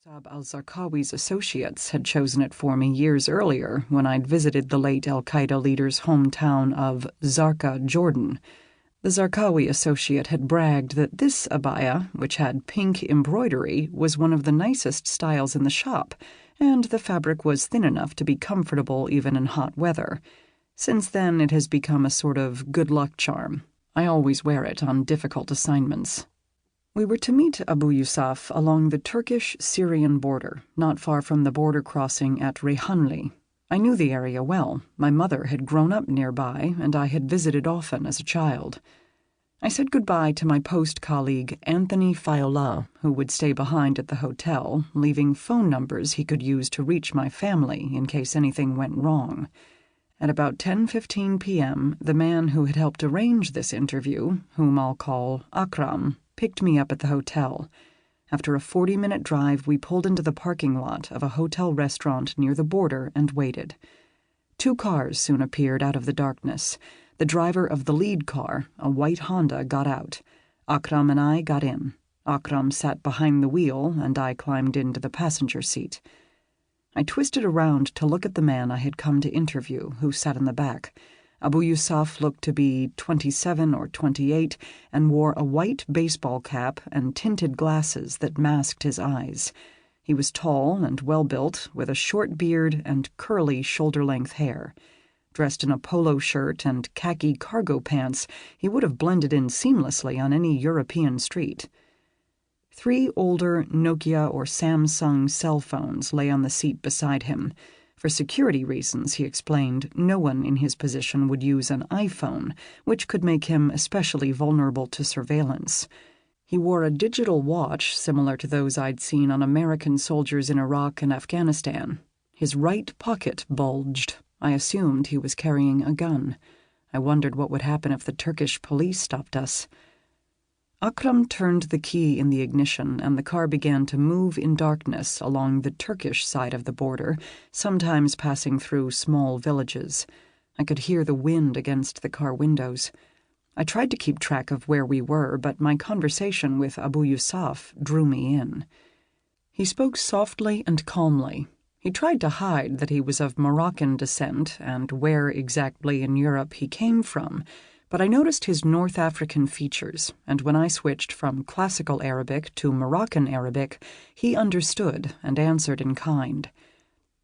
Saab al-Zarqawi's associates had chosen it for me years earlier when I'd visited the late al-Qaeda leader's hometown of Zarqa, Jordan. The Zarqawi associate had bragged that this abaya, which had pink embroidery, was one of the nicest styles in the shop, and the fabric was thin enough to be comfortable even in hot weather. Since then, it has become a sort of good luck charm. I always wear it on difficult assignments. We were to meet Abu Yusuf along the Turkish-Syrian border, not far from the border crossing at Reyhanli. I knew the area well. My mother had grown up nearby, and I had visited often as a child. I said goodbye to my post colleague Anthony Fiola, who would stay behind at the hotel, leaving phone numbers he could use to reach my family in case anything went wrong. At about 10:15 p.m., the man who had helped arrange this interview, whom I'll call Akram, picked me up at the hotel. After a 40-minute drive, we pulled into the parking lot of a hotel restaurant near the border and waited. Two cars soon appeared out of the darkness. The driver of the lead car, a white Honda, got out. Akram and I got in. Akram sat behind the wheel, and I climbed into the passenger seat. I twisted around to look at the man I had come to interview, who sat in the back. Abu Yusuf looked to be 27 or 28 and wore a white baseball cap and tinted glasses that masked his eyes. He was tall and well-built, with a short beard and curly shoulder-length hair. Dressed in a polo shirt and khaki cargo pants, he would have blended in seamlessly on any European street. 3 older Nokia or Samsung cell phones lay on the seat beside him. For security reasons, he explained, no one in his position would use an iPhone, which could make him especially vulnerable to surveillance. He wore a digital watch similar to those I'd seen on American soldiers in Iraq and Afghanistan. His right pocket bulged. I assumed he was carrying a gun. I wondered what would happen if the Turkish police stopped us. Akram turned the key in the ignition, and the car began to move in darkness along the Turkish side of the border, sometimes passing through small villages. I could hear the wind against the car windows. I tried to keep track of where we were, but my conversation with Abu Yusuf drew me in. He spoke softly and calmly. He tried to hide that he was of Moroccan descent and where exactly in Europe he came from, but I noticed his North African features, and when I switched from classical Arabic to Moroccan Arabic, he understood and answered in kind.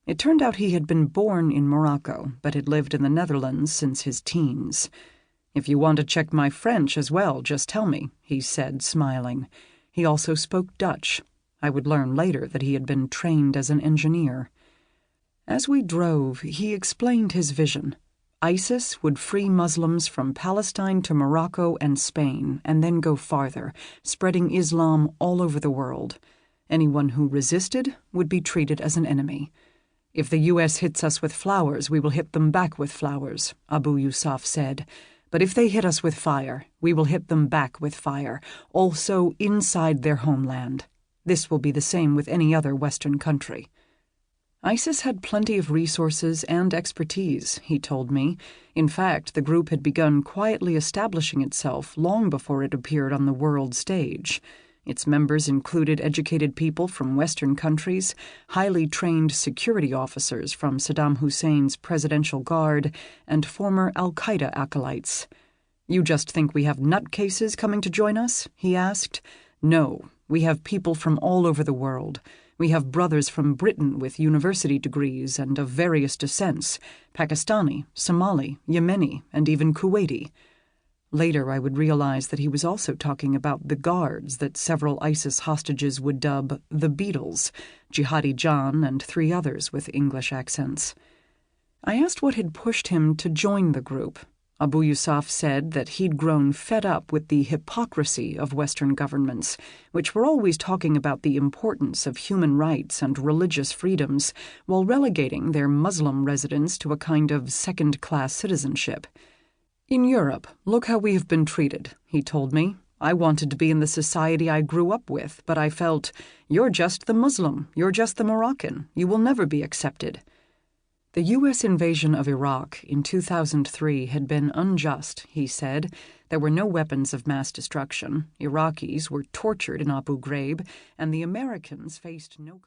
It turned out he had been born in Morocco, but had lived in the Netherlands since his teens. "If you want to check my French as well, just tell me," he said, smiling. He also spoke Dutch. I would learn later that he had been trained as an engineer. As we drove, he explained his vision. ISIS would free Muslims from Palestine to Morocco and Spain, and then go farther, spreading Islam all over the world. Anyone who resisted would be treated as an enemy. "If the U.S. hits us with flowers, we will hit them back with flowers," Abu Yusuf said. "But if they hit us with fire, we will hit them back with fire, also inside their homeland. This will be the same with any other Western country." ISIS had plenty of resources and expertise, he told me. In fact, the group had begun quietly establishing itself long before it appeared on the world stage. Its members included educated people from Western countries, highly trained security officers from Saddam Hussein's presidential guard, and former al-Qaeda acolytes. "You just think we have nutcases coming to join us?" he asked. "No, we have people from all over the world. We have brothers from Britain with university degrees and of various descents, Pakistani, Somali, Yemeni, and even Kuwaiti." Later I would realize that he was also talking about the guards that several ISIS hostages would dub the Beatles, Jihadi John and 3 others with English accents. I asked what had pushed him to join the group. Abu Yusuf said that he'd grown fed up with the hypocrisy of Western governments, which were always talking about the importance of human rights and religious freedoms while relegating their Muslim residents to a kind of second-class citizenship. "In Europe, look how we have been treated," he told me. "I wanted to be in the society I grew up with, but I felt, you're just the Muslim, you're just the Moroccan, you will never be accepted." The U.S. invasion of Iraq in 2003 had been unjust, he said. There were no weapons of mass destruction. Iraqis were tortured in Abu Ghraib, and the Americans faced no